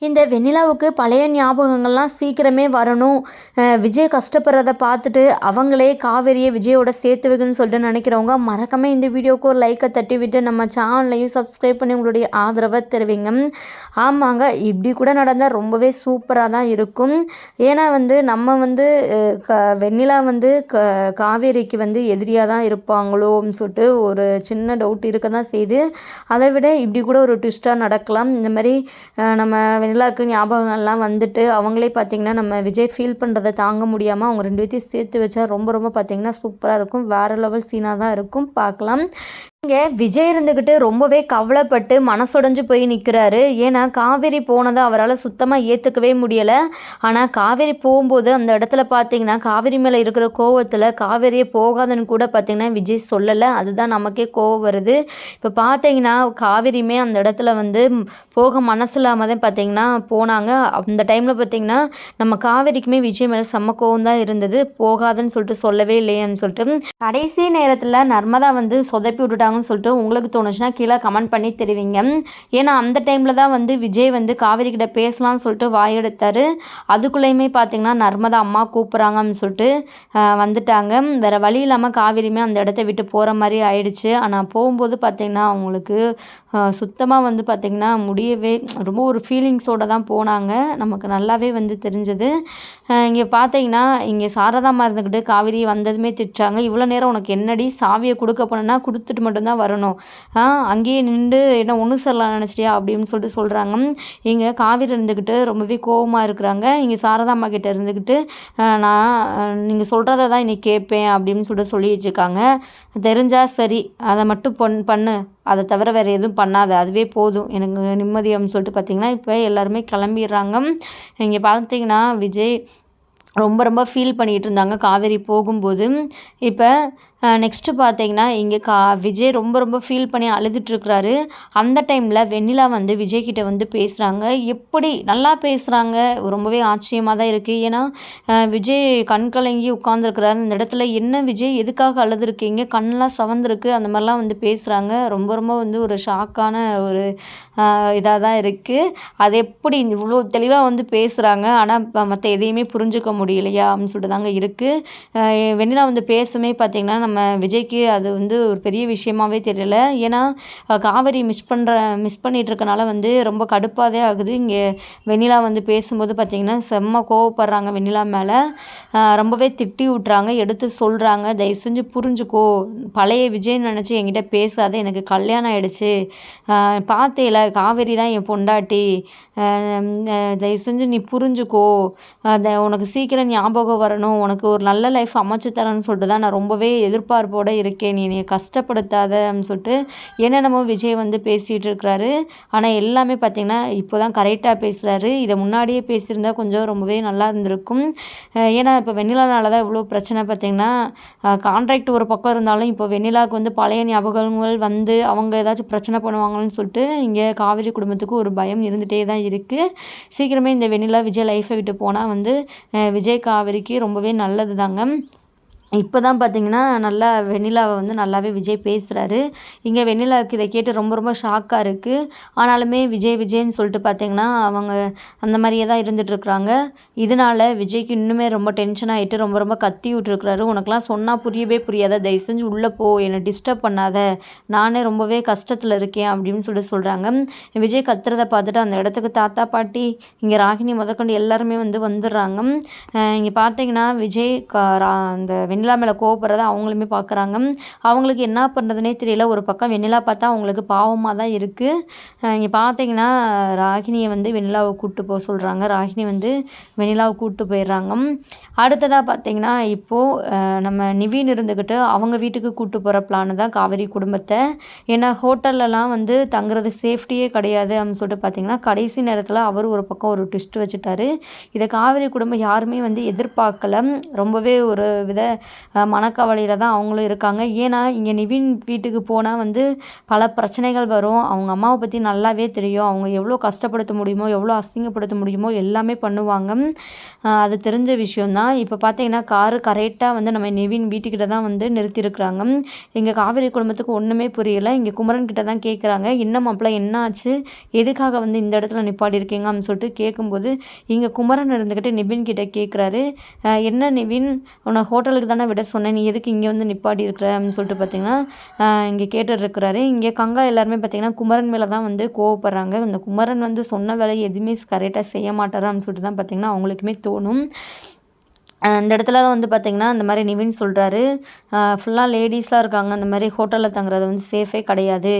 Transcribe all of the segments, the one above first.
இந்த வெண்ணிலாவுக்கு பழைய ஞாபகங்கள்லாம் சீக்கிரமே வரணும். விஜய் கஷ்டப்படுறத பார்த்துட்டு அவங்களே காவேரியை விஜயோட சேர்த்து வைக்கணும்னு சொல்லிட்டு நினைக்கிறவங்க மறக்காம இந்த வீடியோவுக்கு ஒரு லைக்கை தட்டி விட்டு நம்ம சேனல்லையும் சப்ஸ்கிரைப் பண்ணி உங்களுடைய ஆதரவை தெரிவிங்க. ஆமாங்க, இப்படி கூட நடந்தால் ரொம்பவே சூப்பராக தான் இருக்கும். ஏன்னா நம்ம வெண்ணிலா காவேரிக்கு எதிரியாக தான் இருப்பாங்களோன்னு சொல்லிட்டு ஒரு சின்ன டவுட் இருக்க தான் செய்யுது. அதை விட இப்படி கூட ஒரு ட்விஸ்ட்டாக நடக்கலாம். இந்த மாதிரி நம்ம வெண்ணிலாவுக்கு ஞாபகங்கள்லாம் வந்துட்டு அவங்களே பார்த்திங்கன்னா நம்ம விஜய் ஃபீல் பண்ணுறதை தாங்க முடியாமல் அவங்க 2 பேர்த்தையும் சேர்த்து வச்சா ரொம்ப பார்த்திங்கன்னா சூப்பராக இருக்கும். வேறு லெவல் சீனாக தான் இருக்கும். பார்க்கலாம். இங்கே விஜய் இருந்துக்கிட்டு ரொம்பவே கவலைப்பட்டு மனசுடைஞ்சு போய் நிற்கிறாரு. ஏன்னா காவேரி போனதை அவரால் சுத்தமாக ஏற்றுக்கவே முடியலை. ஆனால் காவேரி போகும்போது அந்த இடத்துல பார்த்திங்கன்னா காவேரி மேலே இருக்கிற கோவத்தில் காவேரியே போகாதுன்னு கூட பார்த்திங்கன்னா விஜய் சொல்லலை. அதுதான் நமக்கே கோவம் வருது. இப்போ பார்த்திங்கன்னா காவேரியுமே அந்த இடத்துல போக மனசு இல்லாமல் தான் பார்த்திங்கன்னா போனாங்க. அந்த டைமில் பார்த்திங்கன்னா நம்ம காவேரிக்குமே விஜய் மேலே செம்ம கோவம் தான் இருந்தது. போகாதுன்னு சொல்லிட்டு சொல்லவே இல்லையேன்னு சொல்லிட்டு கடைசி நேரத்தில் நர்மதா சொதப்பி விட்டுட்டாங்கன்னு சொல்லிட்டு உங்களுக்கு தோணுச்சுன்னா கீழே கமெண்ட் பண்ணி தெரிவிங்க. ஏன்னா அந்த டைமில் தான் விஜய் காவேரி கிட்ட பேசலாம்னு சொல்லிட்டு வாயெடுத்தார். அதுக்குள்ளேயுமே பார்த்திங்கன்னா நர்மதா அம்மா கூப்பிட்றாங்கன்னு சொல்லிட்டு வந்துட்டாங்க. வேறு வழி இல்லாமல் காவேரியுமே அந்த இடத்த விட்டு போகிற மாதிரி ஆயிடுச்சு. ஆனால் போகும்போது பார்த்திங்கன்னா அவங்களுக்கு சுத்தமாக பார்த்திங்கன்னா முடியவே ரொம்ப ஒரு ஃபீலிங்ஸோடு தான் போனாங்க. நமக்கு நல்லாவே தெரிஞ்சது. இங்கே பார்த்திங்கன்னா இங்கே சாரதாம்மா இருந்துக்கிட்டு காவேரி வந்ததுமே திட்டுறாங்க. இவ்வளோ நேரம் உனக்கு என்னடி சாவியை கொடுக்க போனேன்னா கொடுத்துட்டு மட்டும்தான் வரணும், அங்கேயே நின்று என்ன ஒன்றும் சொல்லலாம் நினச்சிட்டியா அப்படின்னு சொல்லிட்டு சொல்கிறாங்க. இங்கே காவேரி இருந்துக்கிட்டு ரொம்பவே கோபமாக இருக்கிறாங்க. இங்கே சாரதாம்மா கிட்டே இருந்துக்கிட்டு நான் நீங்கள் சொல்கிறத தான் இன்னைக்கு கேட்பேன் அப்படின்னு சொல்லிட்டு சொல்லி வச்சுருக்காங்க. தெரிஞ்சால் சரி, அதை மட்டும் பண்ணு, அதை தவிர வேறு எதுவும் பண்ணாத, அதுவே போதும் எனக்கு நிம்மதி அப்படின்னு சொல்லிட்டு பார்த்திங்கன்னா இப்போ எல்லாருமே கிளம்பிடுறாங்க. இங்கே பார்த்திங்கன்னா விஜய் ரொம்ப ஃபீல் பண்ணிகிட்டு இருந்தாங்க காவேரி போகும்போது. இப்போ நெக்ஸ்ட்டு பார்த்திங்கன்னா இங்கே விஜய் ரொம்ப ஃபீல் பண்ணி அழுதுட்டுருக்குறாரு. அந்த டைமில் வெண்ணிலா விஜய்கிட்ட பேசுகிறாங்க. எப்படி நல்லா பேசுகிறாங்க, ரொம்பவே ஆச்சரியமாக தான் இருக்குது. ஏன்னா விஜய் கண் கலங்கி உட்காந்துருக்குறாரு. அந்த இடத்துல என்ன விஜய் எதுக்காக அழுதுருக்கீங்க, கண்ணெலாம் சவந்திருக்கு, அந்த மாதிரிலாம் பேசுகிறாங்க. ரொம்ப ஒரு ஷாக்கான ஒரு இதாக தான் இருக்குது. அது எப்படி இவ்வளோ தெளிவாக பேசுகிறாங்க, ஆனால் மற்ற எதையுமே புரிஞ்சுக்க முடியலையா அப்படின்னு சொல்லிட்டு தாங்க இருக்குது. வெண்ணிலா பேசுமே பார்த்திங்கன்னா நம்ம விஜய்க்கு அது ஒரு பெரிய விஷயமாவே தெரியல. ஏன்னா காவேரி மிஸ் பண்ணிட்டு இருக்கனால ரொம்ப கடுப்பாகவே ஆகுது. இங்கே வெண்ணிலா பேசும்போது பார்த்திங்கன்னா செம்ம கோவப்படுறாங்க வெண்ணிலா மேலே. ரொம்பவே திட்டி விட்றாங்க, எடுத்து சொல்கிறாங்க, தயவு செஞ்சு புரிஞ்சுக்கோ, பழைய விஜய்ன்னு நினச்சி என்கிட்ட பேசாத, எனக்கு கல்யாணம் ஆகிடுச்சு, பார்த்தேல காவேரி தான் என் பொண்டாட்டி, தயவு செஞ்சு நீ புரிஞ்சுக்கோ, அதை உனக்கு சீக்கிரம் ஞாபகம் வரணும், உனக்கு ஒரு நல்ல லைஃப் அமைச்சு தரேன்னு சொல்லிட்டு தான் நான் ரொம்பவே எதிர்பார்ப்போடு இருக்கேன், நீ கஷ்டப்படுத்தாத அப்படின்னு சொல்லிட்டு என்னென்னமோ விஜய் பேசிகிட்டு இருக்கிறாரு. ஆனால் எல்லாமே பார்த்திங்கன்னா இப்போ தான் கரெக்டாக பேசுகிறாரு. இதை முன்னாடியே பேசியிருந்தால் கொஞ்சம் ரொம்பவே நல்லா இருந்திருக்கும். ஏன்னா இப்போ வெண்ணிலானால தான் இவ்வளோ பிரச்சனை. பார்த்திங்கன்னா கான்ட்ராக்ட் ஒரு பக்கம் இருந்தாலும் இப்போ வெண்ணிலாவுக்கு பழைய ஞாபகங்கள் அவங்க ஏதாச்சும் பிரச்சனை பண்ணுவாங்கன்னு சொல்லிட்டு இங்கே காவேரி குடும்பத்துக்கு ஒரு பயம் இருந்துகிட்டே தான் இருக்குது. சீக்கிரமே இந்த வெண்ணிலா விஜய் லைஃப்பை விட்டு போனால் விஜய் காவேரிக்கு ரொம்பவே நல்லது தாங்க. இப்போ தான் பார்த்திங்கன்னா நல்லா வெண்ணிலாவை நல்லாவே விஜய் பேசுகிறாரு. இங்கே வெண்ணிலாவுக்கு இதை கேட்டு ரொம்ப ஷாக்காக இருக்குது. ஆனாலுமே விஜய்ன்னு சொல்லிட்டு பார்த்திங்கன்னா அவங்க அந்த மாதிரியே தான் இருந்துகிட்ருக்குறாங்க. இதனால் விஜய்க்கு இன்னுமே ரொம்ப டென்ஷன் ஆகிட்டு ரொம்ப கத்தி விட்டுருக்குறாரு. உனக்கெலாம் சொன்னால் புரியவே புரியாத, தயவு செஞ்சு உள்ளே போ, என்னை டிஸ்டர்ப் பண்ணாத, நானே ரொம்பவே கஷ்டத்தில் இருக்கேன் அப்படின்னு சொல்லிட்டு சொல்கிறாங்க. விஜய் கத்துறதை பார்த்துட்டு அந்த இடத்துக்கு தாத்தா பாட்டி இங்கே ராகினி முதற்கொண்டு எல்லாருமே வந்துடுறாங்க. இங்கே பார்த்திங்கன்னா விஜய் அந்த வெண்ணிலா மேலே கோவப்படுறத அவங்களுமே பார்க்குறாங்க. அவங்களுக்கு என்ன பண்ணுறதுனே தெரியல. ஒரு பக்கம் வெண்ணிலா பார்த்தா அவங்களுக்கு பாவமாக தான் இருக்குது. இங்கே பார்த்தீங்கன்னா ராகினியை வெண்ணிலாவை கூப்பிட்டு போக சொல்கிறாங்க. ராகினி வெண்ணிலாவை கூப்பிட்டு போயிடுறாங்க. அடுத்ததாக பார்த்தீங்கன்னா இப்போது நம்ம நிவின் இருந்துக்கிட்டு அவங்க வீட்டுக்கு கூப்பிட்டு போகிற பிளான் தான் காவேரி குடும்பத்தை. ஏன்னா ஹோட்டல்லலாம் தங்குறது சேஃப்டியே கிடையாது அப்படின்னு சொல்லிட்டு பார்த்தீங்கன்னா கடைசி நேரத்தில் அவர் ஒரு பக்கம் ஒரு ட்விஸ்ட் வச்சுட்டாரு. இதை காவேரி குடும்பம் யாருமே எதிர்பார்க்கல. ரொம்பவே ஒரு மனக்கவலையில் தான் அவங்களும் இருக்காங்க. ஏன்னா இங்கே நிவின் வீட்டுக்கு போனால் வந்து பல பிரச்சனைகள் வரும். அவங்க அம்மாவை பற்றி நல்லாவே தெரியும். அவங்க எவ்வளோ கஷ்டப்படுத்த முடியுமோ, எவ்வளோ அசிங்கப்படுத்த முடியுமோ எல்லாமே பண்ணுவாங்க. அது தெரிஞ்ச விஷயந்தான். இப்போ பார்த்தீங்கன்னா காரு கரெக்டாக வந்து நம்ம நிவின் வீட்டுக்கிட்ட தான் வந்து நிறுத்தியிருக்கிறாங்க. இங்கே காவேரி குடும்பத்துக்கு ஒன்றுமே புரியலை. இங்கே குமரன் கிட்ட தான் கேட்குறாங்க, என்ன மாப்பிள்ள என்ன ஆச்சு, எதுக்காக வந்து இந்த இடத்துல நிப்பாடி இருக்கீங்க அப்படின்னு சொல்லிட்டு கேட்கும்போது இங்கே குமரன் இருந்துக்கிட்டு நிவின் கிட்ட கேட்குறாரு, என்ன நிவின், உன்னை ஹோட்டலுக்கு தானே விட சொன்னேன், நீ எதுக்கு இங்கே வந்து நிப்பாடி இருக்கிற அப்படின்னு சொல்லிட்டு பார்த்தீங்கன்னா இங்கே கேட்டுருக்கிறாரு. இங்கே கங்கா எல்லாருமே பார்த்தீங்கன்னா குமரன் மேலே தான் வந்து கோவப்படுறாங்க. இந்த குமரன் வந்து சொன்ன வேலையை எதுவுமே கரெக்டாக செய்ய மாட்டாரா அப்படின்னு சொல்லிட்டு தான் பார்த்தீங்கன்னா அவங்களுக்குமே தோணும். இந்த இடத்துல தான் வந்து பார்த்திங்கன்னா இந்த மாதிரி நிவின் சொல்கிறாரு, ஃபுல்லாக லேடிஸாக இருக்காங்க, அந்த மாதிரி ஹோட்டலில் தங்குறது வந்து சேஃபே கிடையாது,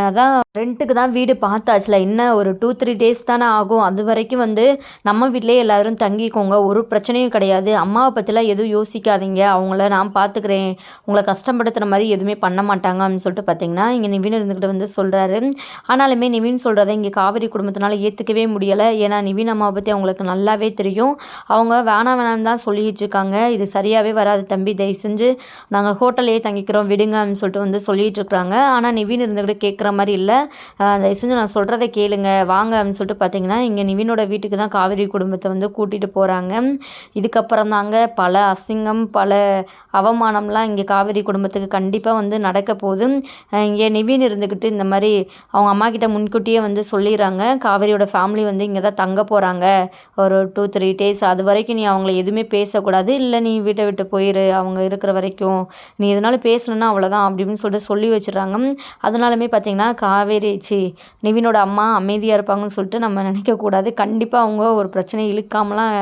அதான் ரெண்ட்டுக்கு தான் வீடு பார்த்தாச்சுல, இன்னும் ஒரு 2-3 டேஸ் தானே ஆகும், அது வரைக்கும் வந்து நம்ம வீட்டிலேயே எல்லோரும் தங்கிக்கோங்க, ஒரு பிரச்சனையும் கிடையாது, அம்மாவை பற்றிலாம் எதுவும் யோசிக்காதீங்க, அவங்கள நான் பார்த்துக்கிறேன், உங்களை கஷ்டப்படுத்துகிற மாதிரி எதுவுமே பண்ண மாட்டாங்க அப்படின்னு சொல்லிட்டு பார்த்திங்கன்னா இங்கே நிவின் இருந்துக்கிட்டு வந்து சொல்கிறாரு. ஆனாலுமே நிவின் சொல்கிறத இங்கே காவேரி குடும்பத்தினால ஏற்றுக்கவே முடியலை. ஏன்னா நிவின் அம்மாவை பற்றி அவங்களுக்கு நல்லாவே தெரியும். அவங்க வேணாம் தான் சொல்லிட்டு இருக்காங்க, இது சரியாகவே வராது தம்பி, தயவு செஞ்சு நாங்கள் ஹோட்டல்லையே தங்கிக்கிறோம் விடுங்க அப்படின்னு சொல்லிட்டு வந்து சொல்லிட்டு இருக்கிறாங்க. ஆனால் நிவின் இருந்துக்கிட்டு கேட்குற மாதிரி இல்லை, தயவு செஞ்சு நான் சொல்கிறத கேளுங்க வாங்க அப்படின்னு சொல்லிட்டு பார்த்தீங்கன்னா இங்கே நிவினோட வீட்டுக்கு தான் காவேரி குடும்பத்தை வந்து கூட்டிகிட்டு போகிறாங்க. இதுக்கப்புறம் தாங்க பல அசிங்கம் பல அவமானம்லாம் இங்கே காவேரி குடும்பத்துக்கு கண்டிப்பாக வந்து நடக்க போகுது. இங்கே நிவின் இருந்துக்கிட்டு இந்த மாதிரி அவங்க அம்மா கிட்ட முன்கூட்டியே வந்து சொல்லிடுறாங்க, காவேரியோட ஃபேமிலி வந்து இங்கே தான் தங்க போகிறாங்க ஒரு 2-3 டேஸ், அது வரைக்கும் நீ அவங்கள எதுவுமே பேசக்கூடாது, இல்லை நீ வீட்டை விட்டு போயிரு அவங்க இருக்கிற வரைக்கும், நீ எதனால பேசணுன்னா அவ்வளோதான் அப்படின்னு சொல்லிட்டு சொல்லி வச்சுறாங்க. அதனாலுமே பார்த்திங்கன்னா காவேரி நிவினோட அம்மா அமைதியாக இருப்பாங்கன்னு சொல்லிட்டு நம்ம நினைக்கக்கூடாது. கண்டிப்பாக அவங்க ஒரு பிரச்சனை இழுக்காமலாம்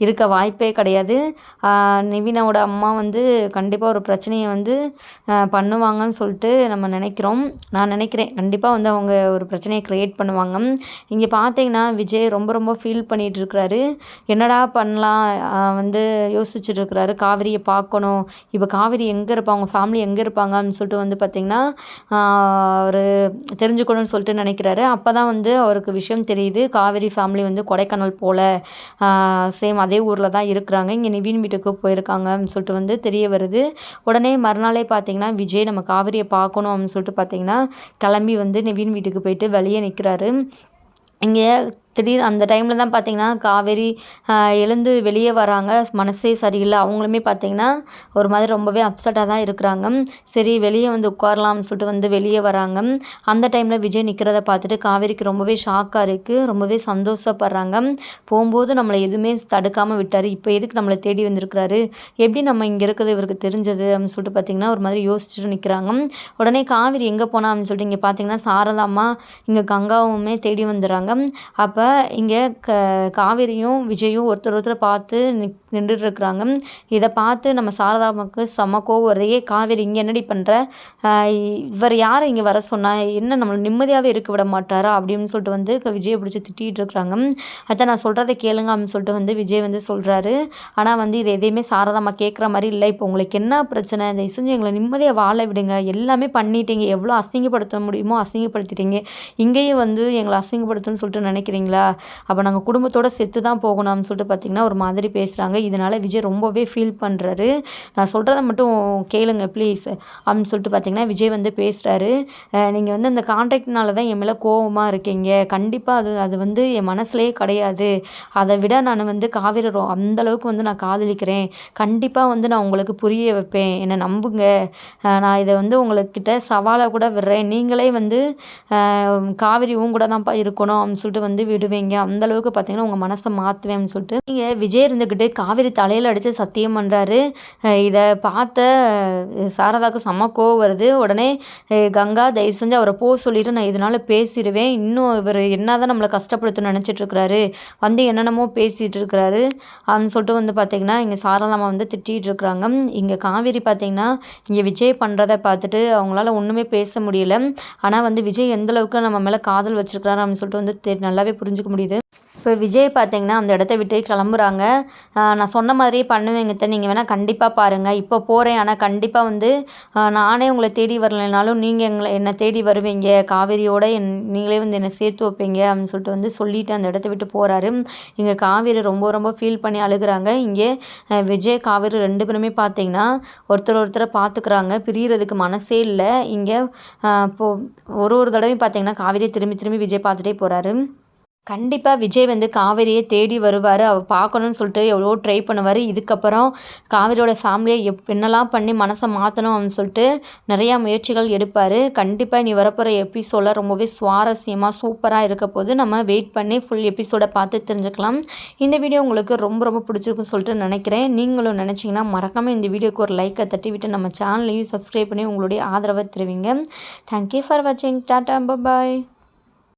இருக்க வாய்ப்பே கிடையாது. நிவினோட அம்மா வந்து கண்டிப்பாக ஒரு பிரச்சனையை வந்து பண்ணுவாங்கன்னு சொல்லிட்டு நம்ம நினைக்கிறோம். நான் நினைக்கிறேன் கண்டிப்பாக வந்து அவங்க ஒரு பிரச்சனையை க்ரியேட் பண்ணுவாங்க. இங்கே பார்த்தீங்கன்னா விஜய் ரொம்ப ரொம்ப ஃபீல் பண்ணிகிட்டு இருக்கிறாரு. என்னடா பண்ணலாம் வந்து யோசிச்சுட்டு இருக்கிறாரு. காவேரியை பார்க்கணும், இப்போ காவேரி எங்கே இருப்பாங்க, அவங்க ஃபேமிலி எங்கே இருப்பாங்க அப்படின்னு சொல்லிட்டு வந்து பார்த்திங்கன்னா அவர் தெரிஞ்சுக்கணும்னு சொல்லிட்டு நினைக்கிறாரு. அப்போ தான் வந்து அவருக்கு விஷயம் தெரியுது, காவேரி ஃபேமிலி வந்து கொடைக்கானல் போல் சேம் அதே ஊரில் தான் இருக்கிறாங்க, இங்கே நிவின் வீட்டுக்கு போயிருக்காங்க அப்படின்னு சொல்லிட்டு வந்து தெரிய வருது. உடனே மறுநாளே பார்த்திங்கன்னா விஜய் நம்ம காவேரியை பார்க்கணும் அப்படின்னு சொல்லிட்டு பார்த்திங்கன்னா கிளம்பி வந்து நிவின் வீட்டுக்கு போயிட்டு வெளியே நிற்கிறாரு. இங்கே திடீர் அந்த டைமில் தான் பார்த்திங்கன்னா காவேரி எழுந்து வெளியே வராங்க, மனசே சரியில்லை. அவங்களுமே பார்த்திங்கன்னா ஒரு மாதிரி ரொம்பவே அப்செட்டாக தான் இருக்கிறாங்க. சரி வெளியே வந்து உட்காரலாம்னு சொல்லிட்டு வந்து வெளியே வராங்க. அந்த டைமில் விஜய் நிற்கிறத பார்த்துட்டு காவேரிக்கு ரொம்பவே ஷாக்காக இருக்குது, ரொம்பவே சந்தோஷப்படுறாங்க. போகும்போது நம்மளை எதுவுமே தடுக்காமல் விட்டார், இப்போ எதுக்கு நம்மளை தேடி வந்திருக்கிறாரு, எப்படி நம்ம இங்கே இருக்கிறது இவருக்கு தெரிஞ்சது அப்படின்னு சொல்லிட்டு பார்த்திங்கன்னா ஒரு மாதிரி யோசிச்சுட்டு நிற்கிறாங்க. உடனே காவேரி எங்கே போனா அப்படின்னு சொல்லிட்டு இங்கே பார்த்திங்கன்னா சாரதாம்மா இங்கே கங்காவுமே தேடி வந்துடுறாங்க. அப்போ இங்கே காவேரியும் விஜயும் ஒருத்தர் பார்த்து நின்றுட்டு இருக்கிறாங்க. இதை பார்த்து நம்ம சாரதாவுக்கு செம கோவம் வருது, காவேரி இங்கே என்னடி பண்ணுற, இவர் யாரை இங்கே வர சொன்னா, என்ன நம்மளை நிம்மதியாகவே இருக்க விட மாட்டாரா அப்படின்னு சொல்லிட்டு வந்து விஜயை பிடிச்சி திட்டிகிட்டு இருக்கிறாங்க. அதை நான் சொல்கிறத கேளுங்க அப்படின்னு சொல்லிட்டு வந்து விஜய் வந்து சொல்கிறாரு. ஆனால் வந்து இது எதையுமே சாரதாம்மா கேட்குற மாதிரி இல்லை, இப்போ உங்களுக்கு என்ன பிரச்சனை, இந்த செஞ்சு எங்களை நிம்மதியாக வாழ விடுங்க, எல்லாமே பண்ணிட்டீங்க, எவ்வளோ அசிங்கப்படுத்த முடியுமோ அசிங்கப்படுத்திட்டீங்க, இங்கேயும் வந்து எங்களை அசிங்கப்படுத்தணும்னு சொல்லிட்டு நினைக்கிறீங்களா, அப்போ நாங்கள் குடும்பத்தோடு செத்து தான் போகணும்னு சொல்லிட்டு பார்த்திங்கன்னா ஒரு மாதிரி பேசுகிறாங்க. இதனால் விஜய் ரொம்பவே ஃபீல் பண்ணுறாரு. நான் சொல்கிறத மட்டும் கேளுங்க ப்ளீஸ் அப்படின்னு சொல்லிட்டு பார்த்திங்கன்னா விஜய் வந்து பேசுகிறாரு. நீங்கள் வந்து அந்த கான்ட்ராக்ட்னால தான் என் மேலே கோவமாக இருக்கீங்க, கண்டிப்பாக அது வந்து என் மனசுலேயே கிடையாது, அதை விட நான் வந்து காவேரி அந்தளவுக்கு வந்து நான் காதலிக்கிறேன், கண்டிப்பாக வந்து நான் உங்களுக்கு புரிய வைப்பேன், என்னை நம்புங்க, நான் இதை வந்து உங்கள்கிட்ட சவாலாக கூட விடுறேன், நீங்களே வந்து காவேரியும் கூட தான்ப்பா இருக்கணும் அப்படின்னு சொல்லிட்டு வந்து விடுவீங்க, அந்தளவுக்கு பார்த்தீங்கன்னா உங்கள் மனசை மாற்றுவேன்னு சொல்லிட்டு நீங்கள் விஜய் இருந்துக்கிட்டு காவேரி தலையில் அடித்து சத்தியம் பண்ணுறாரு. இதை பார்த்த சாரதாவுக்கு செம்ம கோவம் வருது. உடனே கங்கா தயவு செஞ்சு அவரை போக சொல்லிட்டு நான் இதனால் பேசிடுவேன், இன்னும் இவர் என்ன தான் நம்மளை கஷ்டப்படுத்தணும்னு நினச்சிட்டு இருக்கிறாரு, வந்து என்னென்னமோ பேசிகிட்டு இருக்கிறாரு அப்படின்னு சொல்லிட்டு வந்து பார்த்திங்கன்னா இங்கே சாரதாமா வந்து திட்டிகிட்டு இருக்கிறாங்க. இங்கே காவேரி பார்த்திங்கன்னா இங்கே விஜய் பண்ணுறதை பார்த்துட்டு அவங்களால ஒன்றுமே பேச முடியல. ஆனால் வந்து விஜய் எந்தளவுக்கு நம்ம மேலே காதல் வச்சுருக்கிறாரு அப்படின்னு சொல்லிட்டு வந்து நல்லாவே புரிஞ்சுக்க முடியுது. இப்போ விஜய் பார்த்தீங்கன்னா அந்த இடத்த விட்டு கிளம்புறாங்க. நான் சொன்ன மாதிரியே பண்ணுவேங்க அத்த. நீங்கள் வேணால் கண்டிப்பாக பாருங்கள். இப்போ போகிறேன், ஆனால் கண்டிப்பாக வந்து நானே உங்களை தேடி வரலைனாலும் நீங்கள் என்னை தேடி வருவீங்க. காவேரியோட நீங்களே வந்து என்னை சேர்த்து வைப்பீங்க அப்படின்னு சொல்லிட்டு வந்து சொல்லிட்டு அந்த இடத்த விட்டு போகிறாரு. இங்கே காவேரி ரொம்ப ரொம்ப ஃபீல் பண்ணி அழுகுறாங்க. இங்கே விஜய் காவேரி 2 பேருமே பார்த்தீங்கன்னா ஒருத்தரை பார்த்துக்கிறாங்க. பிரியறதுக்கு மனசே இல்லை. இங்கே இப்போது ஒரு தடவையும் பார்த்தீங்கன்னா காவேரியை திரும்பி திரும்பி விஜய் பார்த்துட்டே போகிறாரு. கண்டிப்பாக விஜய் வந்து காவேரியை தேடி வருவார். அவள் பார்க்கணுன்னு சொல்லிட்டு எவ்வளோ ட்ரை பண்ணுவார். இதுக்கப்புறம் காவேரியோட ஃபேமிலியை என்னெல்லாம் பண்ணி மனசை மாற்றணும் அப்படின்னு சொல்லிட்டு நிறையா முயற்சிகள் எடுப்பார். கண்டிப்பாக நீ வரப்போகிற எபிசோடில் ரொம்பவே சுவாரஸ்யமாக சூப்பராக இருக்க போது. நம்ம வெயிட் பண்ணி ஃபுல் எபிசோடை பார்த்து தெரிஞ்சுக்கலாம். இந்த வீடியோ உங்களுக்கு ரொம்ப ரொம்ப பிடிச்சிருக்குன்னு சொல்லிட்டு நினைக்கிறேன். நீங்களும் நினச்சிங்கன்னா மறக்காமல் இந்த வீடியோக்கு ஒரு லைக்கை தட்டி விட்டு நம்ம சேனலையும் சப்ஸ்கிரைப் பண்ணி உங்களுடைய ஆதரவை தெரிவிங்க. தேங்க்யூ ஃபார் வாட்சிங். டாட்டா, பாய்.